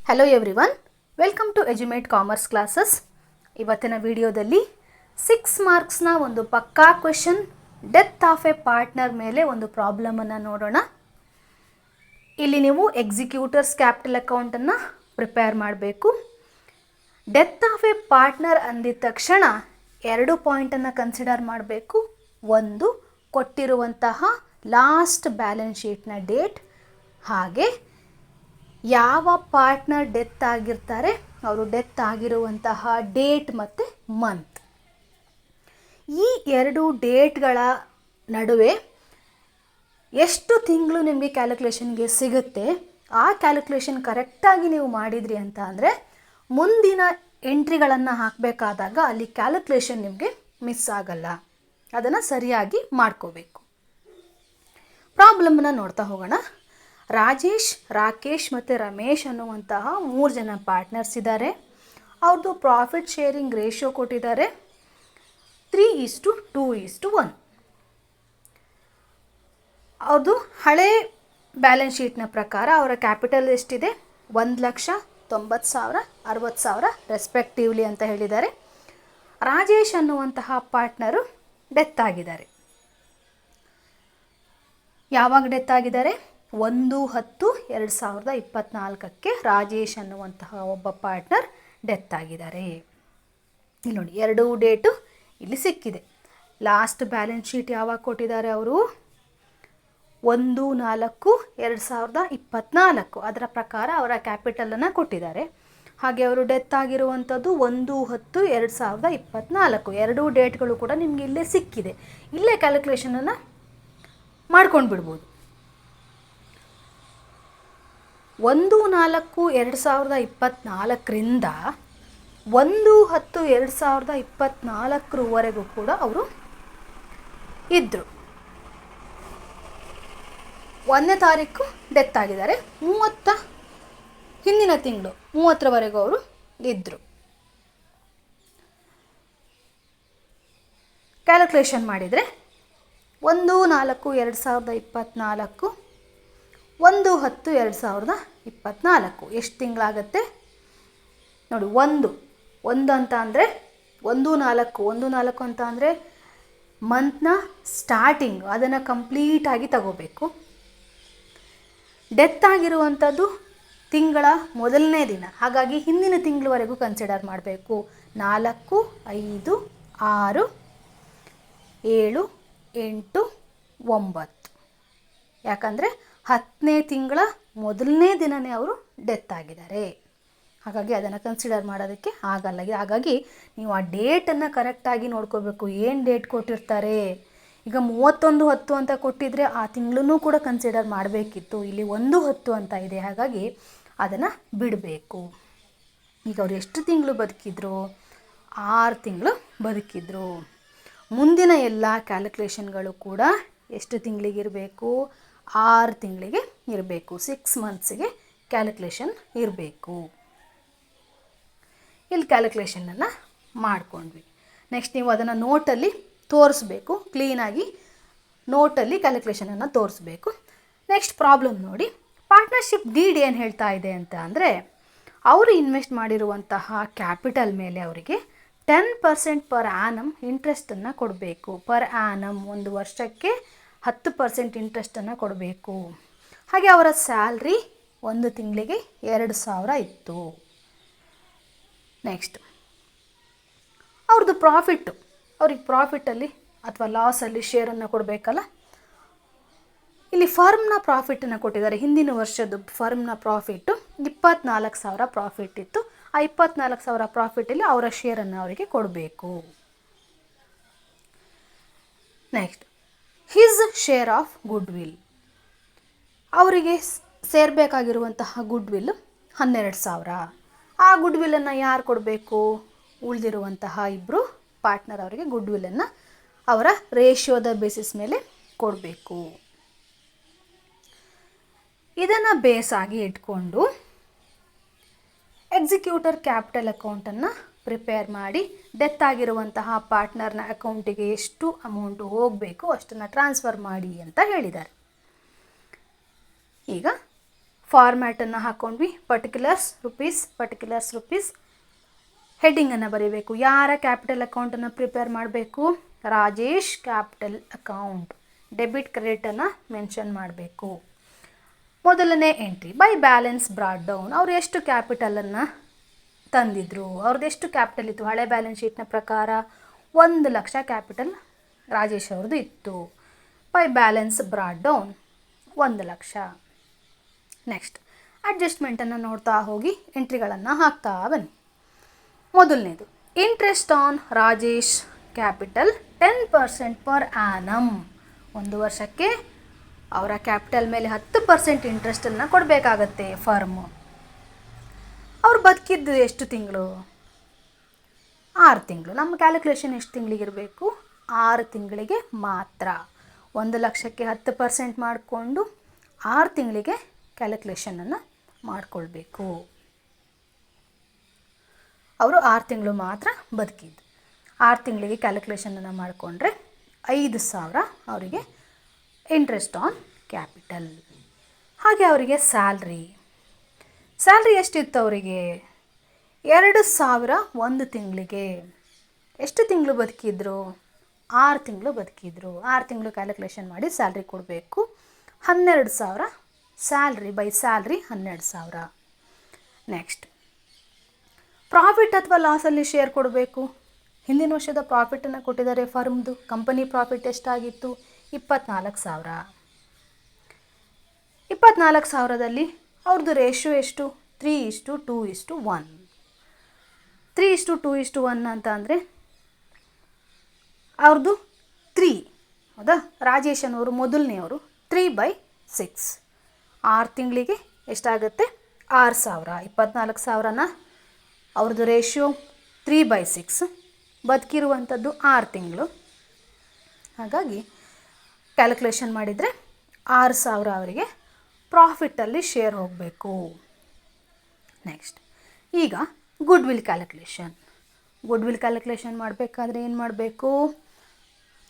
Hello everyone, welcome to Edumate commerce classes. ಇವತ್ತಿನ ವಿಡಿಯೋದಲ್ಲಿ 6 ಮಾರ್ಕ್ಸ್ನ ಒಂದು ಪಕ್ಕಾ question, death of a partner ಮೇಲೆ ಒಂದು ಪ್ರಾಬ್ಲಮನ್ನು ನೋಡೋಣ. ಇಲ್ಲಿ ನೀವು ಎಕ್ಸಿಕ್ಯೂಟರ್ಸ್ ಕ್ಯಾಪಿಟಲ್ ಅಕೌಂಟನ್ನು ಪ್ರಿಪೇರ್ ಮಾಡಬೇಕು. ಡೆತ್ ಆಫ್ ಎ ಪಾರ್ಟ್ನರ್ ಅಂದಿದ ತಕ್ಷಣ 2 ಪಾಯಿಂಟನ್ನು ಕನ್ಸಿಡರ್ ಮಾಡಬೇಕು. ಒಂದು, ಕೊಟ್ಟಿರುವಂತಹ ಲಾಸ್ಟ್ ಬ್ಯಾಲೆನ್ಸ್ ಶೀಟ್ನ ಡೇಟ್, ಹಾಗೆ ಯಾವ ಪಾರ್ಟ್ನರ್ ಡೆತ್ ಆಗಿರ್ತಾರೆ ಅವರು ಡೆತ್ ಆಗಿರುವಂತಹ ಡೇಟ್ ಮತ್ತು ಮಂತ್. ಈ 2 ಡೇಟ್ಗಳ ನಡುವೆ ಎಷ್ಟು ತಿಂಗಳು ನಿಮಗೆ ಕ್ಯಾಲ್ಕುಲೇಷನ್ಗೆ ಸಿಗುತ್ತೆ, ಆ ಕ್ಯಾಲ್ಕುಲೇಷನ್ ಕರೆಕ್ಟಾಗಿ ನೀವು ಮಾಡಿದ್ರಿ ಅಂತ ಅಂದರೆ ಮುಂದಿನ ಎಂಟ್ರಿಗಳನ್ನು ಹಾಕಬೇಕಾದಾಗ ಅಲ್ಲಿ ಕ್ಯಾಲ್ಕುಲೇಷನ್ ನಿಮಗೆ ಮಿಸ್ ಆಗಲ್ಲ. ಅದನ್ನು ಸರಿಯಾಗಿ ಮಾಡ್ಕೋಬೇಕು. ಪ್ರಾಬ್ಲಮ್ನ ನೋಡ್ತಾ ಹೋಗೋಣ. ರಾಜೇಶ್, ರಾಕೇಶ್ ಮತ್ತು ರಮೇಶ್ ಅನ್ನುವಂತಹ 3 ಜನ ಪಾರ್ಟ್ನರ್ಸ್ ಇದ್ದಾರೆ. ಅವ್ರದ್ದು ಪ್ರಾಫಿಟ್ ಶೇರಿಂಗ್ ರೇಷಿಯೋ ಕೊಟ್ಟಿದ್ದಾರೆ 3:2:1. ಅವ್ರದ್ದು ಹಳೆ ಬ್ಯಾಲೆನ್ಸ್ ಶೀಟ್ನ ಪ್ರಕಾರ ಅವರ ಕ್ಯಾಪಿಟಲ್ ಎಷ್ಟಿದೆ, 1,90,000, 60,000 ರೆಸ್ಪೆಕ್ಟಿವ್ಲಿ ಅಂತ ಹೇಳಿದ್ದಾರೆ. ರಾಜೇಶ್ ಅನ್ನುವಂತಹ ಪಾರ್ಟ್ನರು ಡೆತ್ ಆಗಿದ್ದಾರೆ. ಯಾವಾಗ ಡೆತ್ ಆಗಿದ್ದಾರೆ? 1/10/2024 ರಾಜೇಶ್ ಅನ್ನುವಂತಹ ಒಬ್ಬ ಪಾರ್ಟ್ನರ್ ಡೆತ್ ಆಗಿದ್ದಾರೆ. ಇಲ್ಲಿ ನೋಡಿ, 2 ಡೇಟು ಇಲ್ಲಿ ಸಿಕ್ಕಿದೆ. ಲಾಸ್ಟ್ ಬ್ಯಾಲೆನ್ಸ್ ಶೀಟ್ ಯಾವಾಗ ಕೊಟ್ಟಿದ್ದಾರೆ ಅವರು? 1/4/2024. ಅದರ ಪ್ರಕಾರ ಅವರ ಕ್ಯಾಪಿಟಲನ್ನು ಕೊಟ್ಟಿದ್ದಾರೆ. ಹಾಗೆ ಅವರು ಡೆತ್ ಆಗಿರುವಂಥದ್ದು 1/10/2024. 2 ಡೇಟ್ಗಳು ಕೂಡ ನಿಮಗೆ ಇಲ್ಲೇ ಸಿಕ್ಕಿದೆ. ಇಲ್ಲೇ ಕ್ಯಾಲ್ಕುಲೇಷನನ್ನು ಮಾಡ್ಕೊಂಡು ಬಿಡ್ಬೋದು. 1/4/2024ರಿಂದ 1/10/2024 ಕೂಡ ಅವರು ಇದ್ದರು. 1ನೇ ತಾರೀಕು ಡೆತ್ ಆಗಿದ್ದಾರೆ, 30 ಹಿಂದಿನ ತಿಂಗಳು 30ರವರೆಗೂ ಅವರು ಇದ್ದರು. ಕ್ಯಾಲ್ಕುಲೇಷನ್ ಮಾಡಿದರೆ 1/4/2024, 1/10/2024 ಎಷ್ಟು ತಿಂಗಳಾಗತ್ತೆ ನೋಡಿ. 1 ಅಂತ ಅಂದರೆ 1/4 ಅಂತ ಅಂದರೆ ಮಂತ್ನ ಸ್ಟಾರ್ಟಿಂಗ್, ಅದನ್ನು ಕಂಪ್ಲೀಟಾಗಿ ತಗೋಬೇಕು. ಡೆತ್ ಆಗಿರುವಂಥದ್ದು ತಿಂಗಳ ಮೊದಲನೇ ದಿನ, ಹಾಗಾಗಿ ಹಿಂದಿನ ತಿಂಗಳವರೆಗೂ ಕನ್ಸಿಡರ್ ಮಾಡಬೇಕು. 4, 5, 6, 7, 8, 9. ಯಾಕಂದರೆ 10ನೇ ತಿಂಗಳ ಮೊದಲನೇ ದಿನವೇ ಅವರು ಡೆತ್ ಆಗಿದ್ದಾರೆ. ಹಾಗಾಗಿ ಅದನ್ನು ಕನ್ಸಿಡರ್ ಮಾಡೋದಕ್ಕೆ ಆಗಲ್ಲ. ಹಾಗಾಗಿ ನೀವು ಆ ಡೇಟನ್ನು ಕರೆಕ್ಟಾಗಿ ನೋಡ್ಕೋಬೇಕು. ಏನು ಡೇಟ್ ಕೊಟ್ಟಿರ್ತಾರೆ, ಈಗ 31/10 ಅಂತ ಕೊಟ್ಟಿದ್ರೆ ಆ ತಿಂಗಳೂ ಕೂಡ ಕನ್ಸಿಡರ್ ಮಾಡಬೇಕಿತ್ತು. ಇಲ್ಲಿ 1/10 ಅಂತ ಇದೆ, ಹಾಗಾಗಿ ಅದನ್ನು ಬಿಡಬೇಕು. ಈಗ ಅವರು ಎಷ್ಟು ತಿಂಗಳು ಬದುಕಿದ್ರು? 6 ತಿಂಗಳು ಬದುಕಿದ್ರು. ಮುಂದಿನ ಎಲ್ಲ ಕ್ಯಾಲ್ಕುಲೇಷನ್ಗಳು ಕೂಡ ಎಷ್ಟು ತಿಂಗಳಿಗಿರಬೇಕು? 6 ತಿಂಗಳಿಗೆ ಇರಬೇಕು. 6 ಮಂತ್ಸಿಗೆ ಕ್ಯಾಲ್ಕುಲೇಷನ್ ಇರಬೇಕು. ಇಲ್ಲಿ ಕ್ಯಾಲ್ಕುಲೇಷನನ್ನು ಮಾಡಿಕೊಂಡ್ವಿ. ನೆಕ್ಸ್ಟ್ ನೀವು ಅದನ್ನು ನೋಟಲ್ಲಿ ತೋರಿಸ್ಬೇಕು, ಕ್ಲೀನಾಗಿ ನೋಟಲ್ಲಿ ಕ್ಯಾಲ್ಕುಲೇಷನನ್ನು ತೋರಿಸ್ಬೇಕು. ನೆಕ್ಸ್ಟ್ ಪ್ರಾಬ್ಲಮ್ ನೋಡಿ. ಪಾರ್ಟ್ನರ್ಶಿಪ್ ಡೀಡ್ ಏನು ಹೇಳ್ತಾ ಇದೆ ಅಂತ ಅಂದರೆ, ಅವರು ಇನ್ವೆಸ್ಟ್ ಮಾಡಿರುವಂತಹ ಕ್ಯಾಪಿಟಲ್ ಮೇಲೆ ಅವರಿಗೆ 10% ಪರ್ ಆ್ಯನಮ್ ಇಂಟ್ರೆಸ್ಟನ್ನು ಕೊಡಬೇಕು. ಪರ್ ಆ್ಯನಮ್ 1 ವರ್ಷಕ್ಕೆ 10% ಇಂಟ್ರೆಸ್ಟನ್ನು ಕೊಡಬೇಕು. ಹಾಗೆ ಅವರ ಸ್ಯಾಲ್ರಿ 1 ತಿಂಗಳಿಗೆ 2,000 ಇತ್ತು. ನೆಕ್ಸ್ಟ್ ಅವ್ರದ್ದು ಪ್ರಾಫಿಟ್ಟು, ಅವ್ರಿಗೆ ಪ್ರಾಫಿಟ್ಟಲ್ಲಿ ಅಥವಾ ಲಾಸಲ್ಲಿ ಶೇರನ್ನು ಕೊಡಬೇಕಲ್ಲ. ಇಲ್ಲಿ ಫರ್ಮ್ನ ಪ್ರಾಫಿಟನ್ನು ಕೊಟ್ಟಿದ್ದಾರೆ. ಹಿಂದಿನ ವರ್ಷದ್ದು ಫರ್ಮ್ನ ಪ್ರಾಫಿಟ್ಟು 24,000 ಪ್ರಾಫಿಟ್ ಇತ್ತು. ಆ 24,000 ಪ್ರಾಫಿಟಲ್ಲಿ ಅವರ ಶೇರನ್ನು ಅವರಿಗೆ ಕೊಡಬೇಕು. Next his share of good will, ಅವರಿಗೆ ಸೇರಬೇಕಾಗಿರುವಂತಹ ಗುಡ್ ವಿಲ್ 12,000. ಆ ಗುಡ್ ವಿಲ್ಲನ್ನು ಯಾರು ಕೊಡಬೇಕು? ಉಳಿದಿರುವಂತಹ 2 ಪಾರ್ಟ್ನರ್ ಅವರಿಗೆ ಗುಡ್ ವಿಲ್ಲನ್ನು ಅವರ ರೇಷಿಯೋದ ಬೇಸಿಸ್ ಮೇಲೆ ಕೊಡಬೇಕು. ಇದನ್ನು ಬೇಸಾಗಿ ಇಟ್ಕೊಂಡು ಎಕ್ಸಿಕ್ಯೂಟರ್ ಕ್ಯಾಪಿಟಲ್ ಅಕೌಂಟನ್ನು ಪ್ರಿಪೇರ್ ಮಾಡಿ ಡೆತ್ ಆಗಿರುವಂತಹ ಪಾರ್ಟ್ನರ್ನ ಅಕೌಂಟಿಗೆ ಎಷ್ಟು ಅಮೌಂಟು ಹೋಗಬೇಕು ಅಷ್ಟನ್ನು ಟ್ರಾನ್ಸ್ಫರ್ ಮಾಡಿ ಅಂತ ಹೇಳಿದ್ದಾರೆ. ಈಗ ಫಾರ್ಮ್ಯಾಟನ್ನು ಹಾಕ್ಕೊಂಡ್ವಿ. ಪರ್ಟಿಕ್ಯುಲರ್ಸ್ ರುಪೀಸ್ ಹೆಡ್ಡಿಂಗನ್ನು ಬರೀಬೇಕು. ಯಾರ ಕ್ಯಾಪಿಟಲ್ ಅಕೌಂಟನ್ನು ಪ್ರಿಪೇರ್ ಮಾಡಬೇಕು? Rajesh capital account. ಡೆಬಿಟ್ ಕ್ರೆಡಿಟನ್ನು ಮೆನ್ಷನ್ ಮಾಡಬೇಕು. ಮೊದಲನೇ entry by balance brought down. ಅವ್ರು ಎಷ್ಟು ಕ್ಯಾಪಿಟಲನ್ನು ತಂದಿದ್ರು? ಅವ್ರದ್ದು ಎಷ್ಟು ಕ್ಯಾಪಿಟಲ್ ಇತ್ತು? ಹಳೆ ಬ್ಯಾಲೆನ್ಸ್ ಶೀಟ್ನ ಪ್ರಕಾರ 1,00,000 ಕ್ಯಾಪಿಟಲ್ ರಾಜೇಶ್ ಅವ್ರದ್ದು ಇತ್ತು. By balance brought down 1,00,000. Next ಅಡ್ಜಸ್ಟ್ಮೆಂಟನ್ನು ನೋಡ್ತಾ ಹೋಗಿ ಎಂಟ್ರಿಗಳನ್ನು ಹಾಕ್ತಾ ಬನ್ನಿ. ಮೊದಲನೇದು interest on Rajesh capital 10% per annum. 1 ವರ್ಷಕ್ಕೆ ಅವರ ಕ್ಯಾಪಿಟಲ್ ಮೇಲೆ 10% ಇಂಟ್ರೆಸ್ಟನ್ನು ಕೊಡಬೇಕಾಗತ್ತೆ ಫರ್ಮು. ಅವ್ರು ಬದುಕಿದ್ದು ಎಷ್ಟು ತಿಂಗಳು? 6 ತಿಂಗಳು. ನಮ್ಮ ಕ್ಯಾಲ್ಕುಲೇಷನ್ ಎಷ್ಟು ತಿಂಗಳಿಗಿರಬೇಕು? 6 ತಿಂಗಳಿಗೆ ಮಾತ್ರ. 1,00,000ಕ್ಕೆ 10% ಮಾಡಿಕೊಂಡು 6 ತಿಂಗಳಿಗೆ ಕ್ಯಾಲ್ಕುಲೇಷನನ್ನು ಮಾಡಿಕೊಳ್ಬೇಕು. ಅವರು 6 ತಿಂಗಳು ಮಾತ್ರ ಬದುಕಿದ್ದು. 6 ತಿಂಗಳಿಗೆ ಕ್ಯಾಲ್ಕುಲೇಷನನ್ನು ಮಾಡಿಕೊಂಡ್ರೆ 5,000 ಅವರಿಗೆ ಇಂಟ್ರೆಸ್ಟ್ ಆನ್ ಕ್ಯಾಪಿಟಲ್. ಹಾಗೆ ಅವರಿಗೆ ಸ್ಯಾಲ್ರಿ ಎಷ್ಟಿತ್ತು ಅವರಿಗೆ? 2,000 1 ತಿಂಗಳಿಗೆ. ಎಷ್ಟು ತಿಂಗಳು ಬದುಕಿದ್ರು? 6 ತಿಂಗಳು ಬದುಕಿದ್ರು. 6 ತಿಂಗಳು ಕ್ಯಾಲ್ಕುಲೇಷನ್ ಮಾಡಿ ಸ್ಯಾಲ್ರಿ ಕೊಡಬೇಕು. 12,000 salary by salary 12,000. Next profit ಅಥವಾ ಲಾಸಲ್ಲಿ ಶೇರ್ ಕೊಡಬೇಕು. ಹಿಂದಿನ ವರ್ಷದ ಪ್ರಾಫಿಟನ್ನು ಕೊಟ್ಟಿದ್ದಾರೆ ಫರ್ಮ್ದು. Company profit ಎಷ್ಟಾಗಿತ್ತು? 24,000. 24,000ದಲ್ಲಿ ಅವ್ರದ್ದು ರೇಷಿಯೋ ಎಷ್ಟು? 3:2:1. 3:2:1 ಅಂತ ಅಂದರೆ ಅವ್ರದ್ದು 3, ಹೌದಾ? ರಾಜೇಶನವರು ಮೊದಲನೆಯವರು 3/6. 6 ತಿಂಗಳಿಗೆ ಎಷ್ಟಾಗುತ್ತೆ? 6,000. 24,000ನ ಅವ್ರದ್ದು ರೇಷಿಯೋ 3/6. ಬದುಕಿರುವಂಥದ್ದು 6 ತಿಂಗಳು. ಹಾಗಾಗಿ ಕ್ಯಾಲ್ಕುಲೇಷನ್ ಮಾಡಿದರೆ 6,000 ಅವರಿಗೆ ಪ್ರಾಫಿಟ್ಟಲ್ಲಿ ಶೇರ್ ಹೋಗಬೇಕು. ನೆಕ್ಸ್ಟ್ ಈಗ ಗುಡ್ ವಿಲ್ ಕ್ಯಾಲ್ಕುಲೇಷನ್ ಮಾಡಬೇಕಾದ್ರೆ ಏನು ಮಾಡಬೇಕು?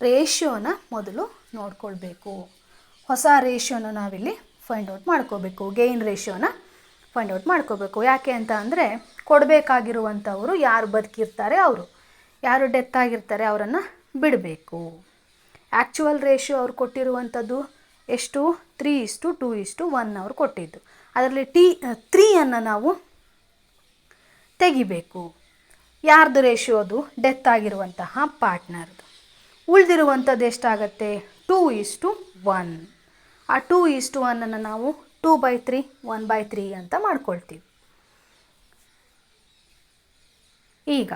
ರೇಷಿಯೋನ ಮೊದಲು ನೋಡ್ಕೊಳ್ಬೇಕು. ಹೊಸ ರೇಷಿಯೋನ ನಾವಿಲ್ಲಿ ಫೈಂಡ್ ಔಟ್ ಮಾಡ್ಕೋಬೇಕು. ಗೇನ್ ರೇಷಿಯೋನ ಫೈಂಡ್ ಔಟ್ ಮಾಡ್ಕೋಬೇಕು. ಯಾಕೆ ಅಂತ ಅಂದರೆ ಕೊಡಬೇಕಾಗಿರುವಂಥವರು ಯಾರು ಬದುಕಿರ್ತಾರೆ ಅವರು, ಯಾರು ಡೆತ್ ಆಗಿರ್ತಾರೆ ಅವರನ್ನು ಬಿಡಬೇಕು. ಆ್ಯಕ್ಚುವಲ್ ರೇಷಿಯೋ ಅವ್ರು ಕೊಟ್ಟಿರುವಂಥದ್ದು ಎಷ್ಟು? 3:2:1 ಅವ್ರು ಕೊಟ್ಟಿದ್ದು. ಅದರಲ್ಲಿ 3 ನಾವು ತೆಗಿಬೇಕು. ಯಾರ್ದು ರೇಷಿಯೋ? ಅದು ಡೆತ್ ಆಗಿರುವಂತಹ ಪಾರ್ಟ್ನರ್ದು. ಉಳಿದಿರುವಂಥದ್ದು ಎಷ್ಟಾಗತ್ತೆ? 2:1. ಆ 2:1 ನಾವು 2/3 1/3 ಅಂತ ಮಾಡ್ಕೊಳ್ತೀವಿ. ಈಗ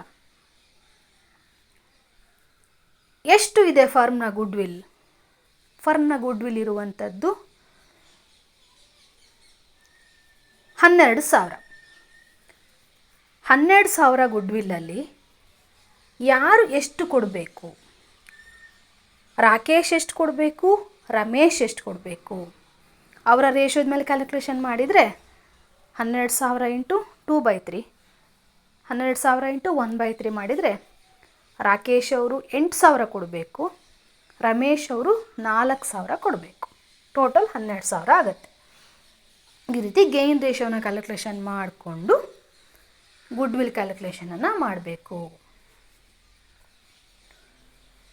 ಎಷ್ಟು ಇದೆ ಫರ್ಮ್ನ ಗುಡ್ ವಿಲ್ ಇರುವಂಥದ್ದು 12,000. 12,000 ಗುಡ್ ವಿಲ್ಲಲ್ಲಿ ಯಾರು ಎಷ್ಟು ಕೊಡಬೇಕು? ರಾಕೇಶ್ ಎಷ್ಟು ಕೊಡಬೇಕು? ರಮೇಶ್ ಎಷ್ಟು ಕೊಡಬೇಕು? ಅವರ ರೇಷಿಯೋದ ಮೇಲೆ ಕ್ಯಾಲ್ಕುಲೇಷನ್ ಮಾಡಿದರೆ 12,000 ಇಂಟು 2/3, 12,000 ಇಂಟು 1/3 ಮಾಡಿದರೆ ರಾಕೇಶ್ ಅವರು 8,000 ಕೊಡಬೇಕು, ರಮೇಶ್ ಅವರು 4,000 ಕೊಡಬೇಕು. ಟೋಟಲ್ 12,000 ಆಗುತ್ತೆ. ಈ ರೀತಿ ಗೇನ್ ರೇಷಿಯೋನ ಕ್ಯಾಲ್ಕುಲೇಷನ್ ಮಾಡಿಕೊಂಡು ಗುಡ್ ವಿಲ್ ಕ್ಯಾಲ್ಕುಲೇಷನನ್ನು ಮಾಡಬೇಕು.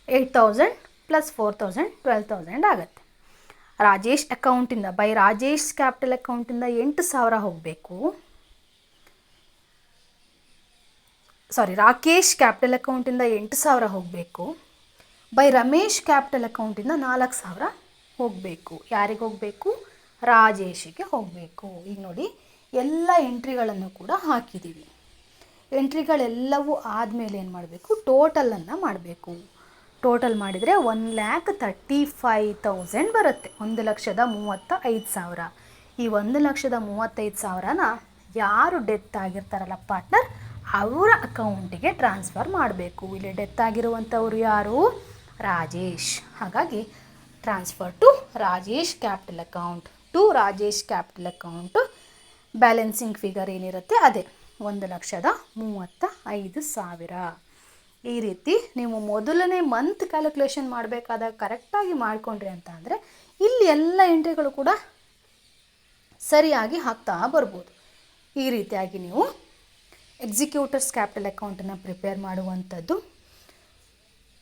8,000 + 4,000 12,000 ಆಗುತ್ತೆ. ರಾಜೇಶ್ ಅಕೌಂಟಿಂದ ರಾಜೇಶ್ ಕ್ಯಾಪಿಟಲ್ ಅಕೌಂಟಿಂದ 8,000 ಹೋಗಬೇಕು. ರಾಕೇಶ್ ಕ್ಯಾಪಿಟಲ್ ಅಕೌಂಟಿಂದ 8,000 ಹೋಗಬೇಕು. ರಮೇಶ್ ಕ್ಯಾಪಿಟಲ್ ಅಕೌಂಟಿಂದ 4,000 ಹೋಗಬೇಕು. ಯಾರಿಗೆ ಹೋಗಬೇಕು? ರಾಜೇಶಿಗೆ ಹೋಗಬೇಕು. ಈಗ ನೋಡಿ ಎಲ್ಲ ಎಂಟ್ರಿಗಳನ್ನು ಕೂಡ ಹಾಕಿದ್ದೀವಿ. ಎಂಟ್ರಿಗಳೆಲ್ಲವೂ ಆದಮೇಲೆ ಏನು ಮಾಡಬೇಕು? ಟೋಟಲನ್ನು ಮಾಡಬೇಕು. ಟೋಟಲ್ ಮಾಡಿದರೆ 1,35,000 ಬರುತ್ತೆ. 1,35,000. ಈ 1,35,000ನ ಯಾರು ಡೆತ್ ಆಗಿರ್ತಾರಲ್ಲ ಪಾರ್ಟ್ನರ್, ಅವರ ಅಕೌಂಟಿಗೆ ಟ್ರಾನ್ಸ್ಫರ್ ಮಾಡಬೇಕು. ಇಲ್ಲಿ ಡೆತ್ ಆಗಿರುವಂಥವ್ರು ಯಾರು? ರಾಜೇಶ್. ಹಾಗಾಗಿ transfer to Rajesh capital account. Balancing figure ಏನಿರುತ್ತೆ ಅದೇ 1,35,000. ಈ ರೀತಿ ನೀವು ಮೊದಲನೇ ಮಂತ್ ಕ್ಯಾಲ್ಕುಲೇಷನ್ ಮಾಡಬೇಕಾದಾಗ ಕರೆಕ್ಟಾಗಿ ಮಾಡಿಕೊಂಡ್ರಿ ಅಂತ ಅಂದರೆ ಇಲ್ಲಿ ಎಲ್ಲ ಎಂಟ್ರಿಗಳು ಕೂಡ ಸರಿಯಾಗಿ ಹಾಕ್ತಾ ಬರ್ಬೋದು. ಈ ರೀತಿಯಾಗಿ ನೀವು ಎಕ್ಸಿಕ್ಯೂಟರ್ಸ್ ಕ್ಯಾಪಿಟಲ್ ಅಕೌಂಟನ್ನು ಪ್ರಿಪೇರ್ ಮಾಡುವಂಥದ್ದು.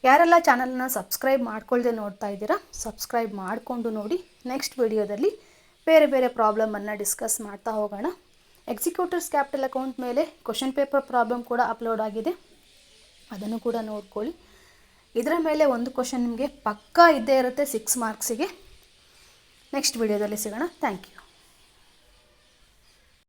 ಯಾರೆಲ್ಲ ಚಾನಲನ್ನು ಸಬ್ಸ್ಕ್ರೈಬ್ ಮಾಡ್ಕೊಳ್ಳದೆ ನೋಡ್ತಾ ಇದ್ದೀರಾ, ಸಬ್ಸ್ಕ್ರೈಬ್ ಮಾಡಿಕೊಂಡು ನೋಡಿ. ನೆಕ್ಸ್ಟ್ ವಿಡಿಯೋದಲ್ಲಿ ಬೇರೆ ಬೇರೆ ಪ್ರಾಬ್ಲಮನ್ನು ಡಿಸ್ಕಸ್ ಮಾಡ್ತಾ ಹೋಗೋಣ. ಎಕ್ಸಿಕ್ಯೂಟರ್ಸ್ ಕ್ಯಾಪಿಟಲ್ ಅಕೌಂಟ್ ಮೇಲೆ ಕ್ವಶನ್ ಪೇಪರ್ ಪ್ರಾಬ್ಲಮ್ ಕೂಡ ಅಪ್ಲೋಡ್ ಆಗಿದೆ, ಅದನ್ನು ಕೂಡ ನೋಡ್ಕೊಳ್ಳಿ. ಇದರ ಮೇಲೆ ಒಂದು ಕ್ವಶನ್ ನಿಮಗೆ ಪಕ್ಕಾ ಇದ್ದೇ ಇರುತ್ತೆ 6 ಮಾರ್ಕ್ಸಿಗೆ. ನೆಕ್ಸ್ಟ್ ವಿಡಿಯೋದಲ್ಲಿ ಸಿಗೋಣ. Thank you.